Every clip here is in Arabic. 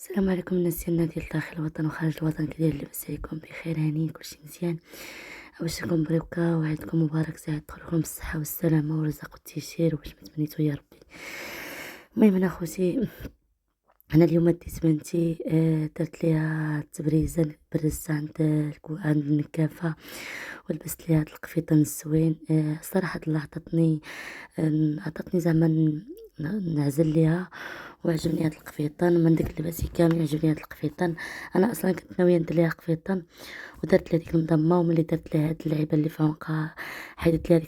السلام عليكم الناس ديالنا ديال داخل الوطن وخارج الوطن، كي داير لاباس عليكم بخير هانيين كلشي مزيان. عواشركم بركة وعيدكم مبارك سعيد، تدخلكم بالصحة والسلامة والرزق والتيسير وباش ما تمنيتو يا ربي. المهم انا خوتي، انا اليوم ديت بنتي درت ليها التبريزه، برزت عند النكافه ولبست ليها هاد القفيطان الزوين. صراحه الله عطاتني زعما نعزل ليها، وعجبني هاد القفيطان من ديك اللباسي كامل، عجبني هاد القفيطان. انا اصلا كنت ناويه ندير ليها قفيطان ودرت لها ديك المضمه، وملي درت لها هاد اللعيبه اللي فوقها حيدت لها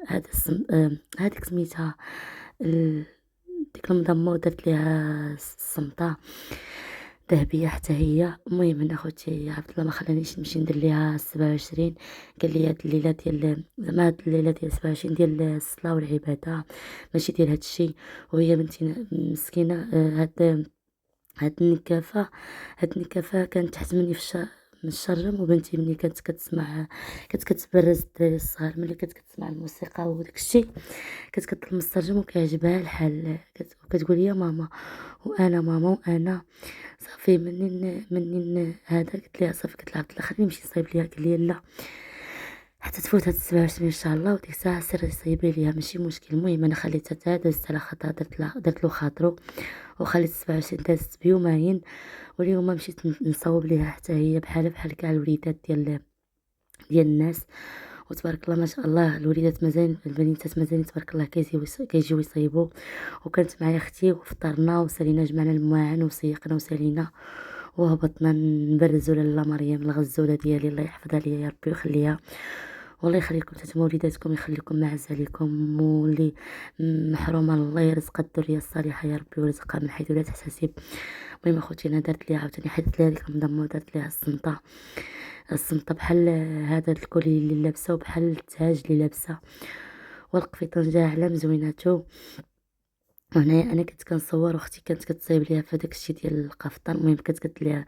هاد هاديك سميتها ديك المضمه، ودرت ليها الصمطه ذهبيه حتى هي. المهم انا خوتي عبد الله ما خلانيش نمشي ندير ليها 27، قال لي هاد الليله ديال زعما هاد الليله ديال 27 ديال الصلاه والعباده، ماشي ديال هاد الشيء. وهي بنتي مسكينه. هاد النكافة كانت تحت مني من الشرجم، وبنتي ملي كانت كتسمع، كانت كتبرز الدراري الصغار ملي كانت كتسمع الموسيقى وداك الشيء، كانت كطلب من السرجم وكيعجبها الحال، وكتقول يا ماما وانا ماما وانا. صافي منين هذا قلت لها صافي، قلت لها عبد الله خليني نمشي نصايب ليها، قال لي لا حتى تفوت هاد 27 ان شاء الله، وديك الساعه سيري صايبي ليها ماشي مشكل. المهم انا خليتها حتى دازت على خاطرها، درت له خاطرو وخليت 27 دازت بيومين. واليوم مشيت نصاوب ليها حتى هي بحال كاع الوليدات ديال الناس. وتبارك الله ما شاء الله الوليدات مازال البنيتات مازال تبارك الله كيجيو يصايبوا. وكانت معايا اختي وفطرنا وسالينا، جمعنا المواعن وسيقنا وسالينا وهبطنا نبرزوا لاله مريم الغزوله ديالي، الله يحفظها ليا يا ربي ويخليها، والله يخليكم حتى وليداتكم، يخليكم معز عليكم، واللي محرومه الله يرزقها الذريه الصالحه يا ربي ويرزقها من حيث لا تحتسب. المهم اخوتي انا درت ليها عاوتاني، حيدت ليها ديك المضمه ودرت ليها الصمطه بحال هذا الكولي اللي لابسه وبحال التاج اللي لابسه، والقفيطان جا على مزويناتو. وهنايا انا كنت كنصور، واختي كانت كتصايب ليها في داك الشيء ديال القفطان. المهم كانت قالت ليها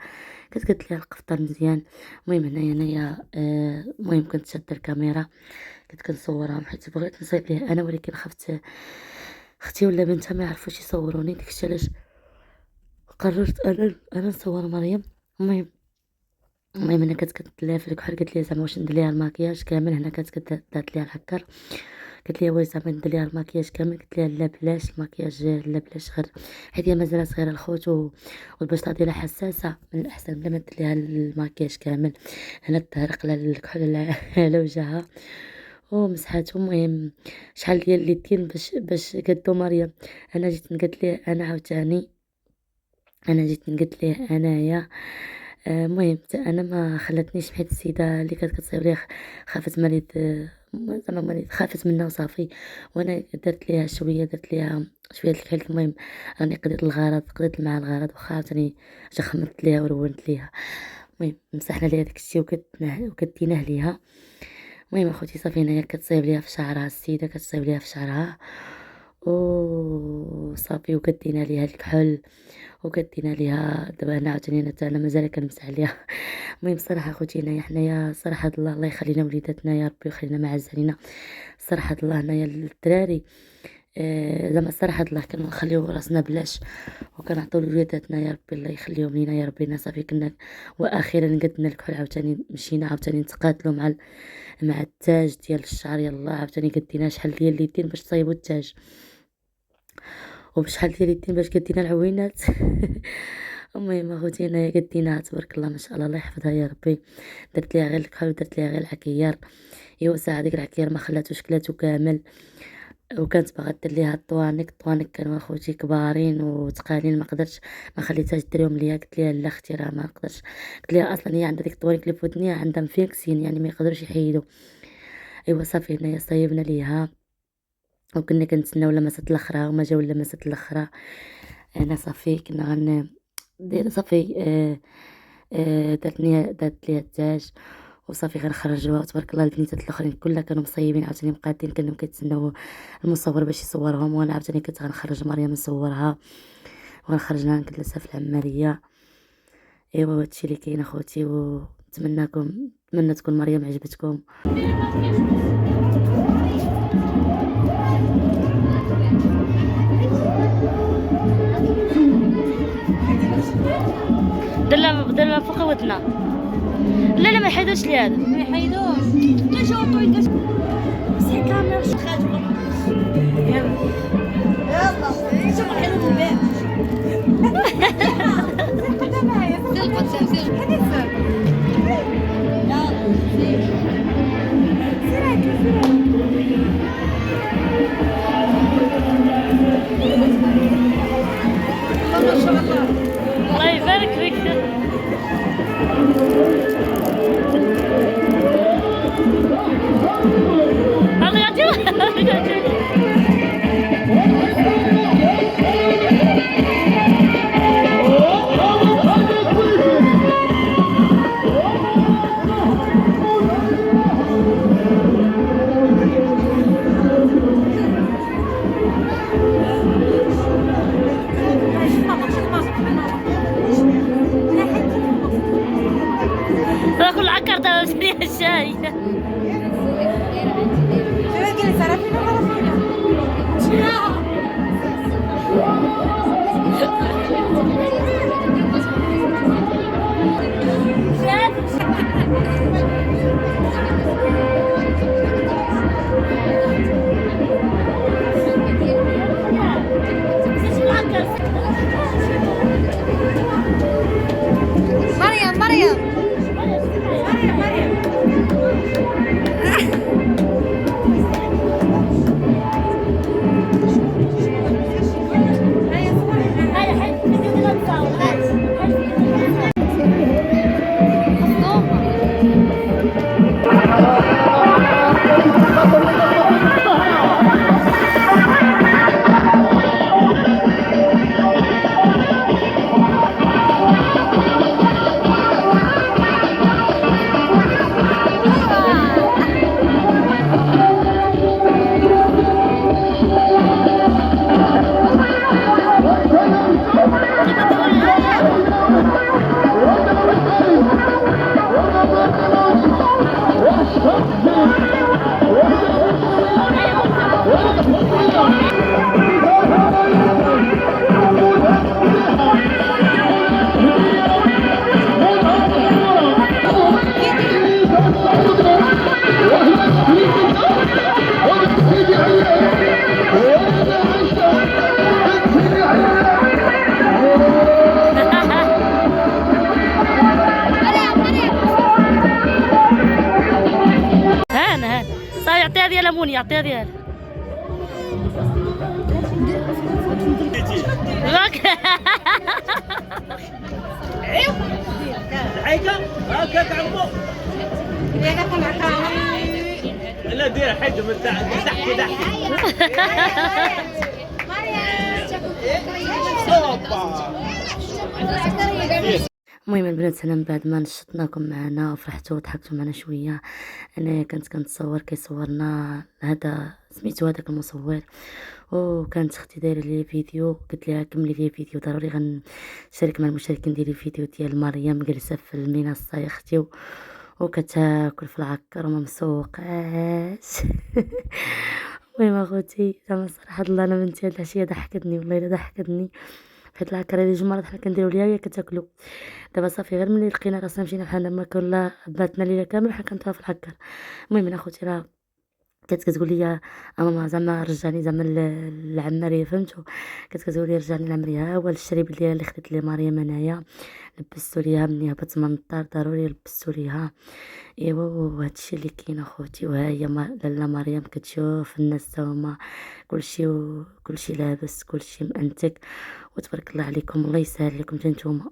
القفطان مزيان. المهم انايا المهم كنت شاده الكاميرا، كنت كنصورهم حيت بغيت نصايب ليها انا، ولكن خفت اختي ولا بنتها ما يعرفوش يصوروني، داكشي علاش قررت انا نصور مريم. المهم انا كنت كدير في الكحل، قالت لي زعما واش ندير ليها الماكياج كامل. هنا كانت دارت ليها الهكر، قالت لي واش زعما ندير ليها الماكياج كامل، قلت لها لا بلاش الماكياج، لا بلاش، غير حيت هي مازال صغيره الخوت والبشره ديالها حساسه، من الاحسن بلا ما دير ليها الماكياج كامل. هنا تهرق لها الكحل على وجهها ومسحاتو. المهم شحال ديال اليدين باش قدو مريم. انا جيت قالت ليه انا عاوتاني، انا جيت قلت ليه انايا. المهم حتى انا ما خلاتنيش، حيت السيده اللي كانت كتصايب ليا خافت مريض، زعما مريض خافت منه وصافي. وانا درت ليها شويه الكحل. المهم راني قضيت معها الغرض، واخا عاوتاني خمرت ليها ورونت ليها. المهم مسحنا ليها داكشي وكديناه ليها. المهم اخوتي صافي هنايا كتصايب ليها في شعرها، السيده كتصايب ليها في شعرها وصافي، وكدينا ليها الكحل وكدينا ليها. دابا هنا عاوتاني انا مازال كنمسح عليها. المهم صراحه اخوتي هنايا حنايا صراحه الله يخلينا وليداتنا يا ربي ويخلينا معز علينا. صراحه الله هنايا الدراري، زعما صراحه الله كنخليو راسنا بلاش وكنعطيو لوليداتنا يا ربي الله يخليهم لينا يا ربي. صافي كنا واخيرا قدنا الكحل، عاوتاني مشينا عاوتاني نتقاتلوا مع التاج ديال الشعر. يلا عاوتاني قدينا شحال ديال اليدين باش تصايبوا التاج، وبشحال ديال اليدين باش قدينا العوينات. المهم اخوتي هنايا قديناها تبارك الله ما شاء الله، الله يحفظها يا ربي. درت ليها غير الكحل ودرت ليها غير العكيار. ايوا ساعه ديك العكيار ما خلاتوش كلاتو كامل، وكانت باغا دير ليها الطوانيك كانوا اخوتي كبارين وثقالين، ما خليتهاش ديريهم ليا. قلت ليها لا اختي راه ما نقدرش، قلت ليها اصلا هي عندها ديك الطوانيك اللي في ودنيها عندها مفيكسين، يعني ما يقدروش يحيدوا. ايوا صافي هنايا صايبنا ليها وكنا كنتسناو لمسات الاخرى وما جاو لمسات الاخرى. انا صافي كنا دير صافي. درت ليها التاج وصافي غنخرجوها تبارك الله. البنيتات الاخرين كلها كانوا مصايبين عاوتاني مقادين، كانوا كيتسناو المصور باش يصورهم، وانا عاوتاني كنت غنخرج مريم نصورها وغنخرجها نجلسها في العماريه. ايوا هادشي اللي كاين اخوتي، نتمنى تكون مريم عجبتكم. درنا فوق ودنا. لا لا ما يحيدوش لي هذا. ما يحيدوش. كنشوطو يدوش. سي كاميرا خاتم. يلا. شوف حلو الباب. الله يبارك فيك. الله يعطيك. راكل العكر دابا سريع الشاي. مريم صافي يعطيها ديال ليمون يعطيها ديال الحيكة هكاك عمو لا دير حيد من تحت المهم البنات انا من بعد ما نشطناكم معنا وفرحتوا وضحكتوا معنا شويه، انا كنت كنتصور كيصورنا هذا سميتو هذاك المصور، وكانت اختي دايره لي فيديو، قلت لها كملي لي فيديو ضروري غنشارك مع المشاركين ديالي فيديو ديال مريم جالسه في المنصه يا اختي وكتاكل في العكر وما مسوقاش. المهم اخوتي زعما صراحه الله انا بنتي هاد العشيه ضحكتني والله الا ضحكتني، حيت العكر هادي جوج مرات حنا كنديرو ليها وهي كتاكلو، دابا صافي غير ملي لقينا راسنا مشينا بحال ما كل باتنا ليله كامل حنا كنديروها في العكر. المهم اخوتي راه كانت كتقول لي ماما زعما رجعني زعما للعماريه فهمتوا، كانت كتقول لي رجعني للعماريه، ها هو الشريب ديالها اللي خديت ليه مريم انايا لبستو ليها ملي هبط من الدار ضروري لبستو ليها. ايوا وهادشي اللي كاين اخوتي، وها هي لاله مريم كتشوف الناس تا هما كلشي لابس كلشي مأنتك، وتبارك الله عليكم الله يسهل لكم حتى نتوما.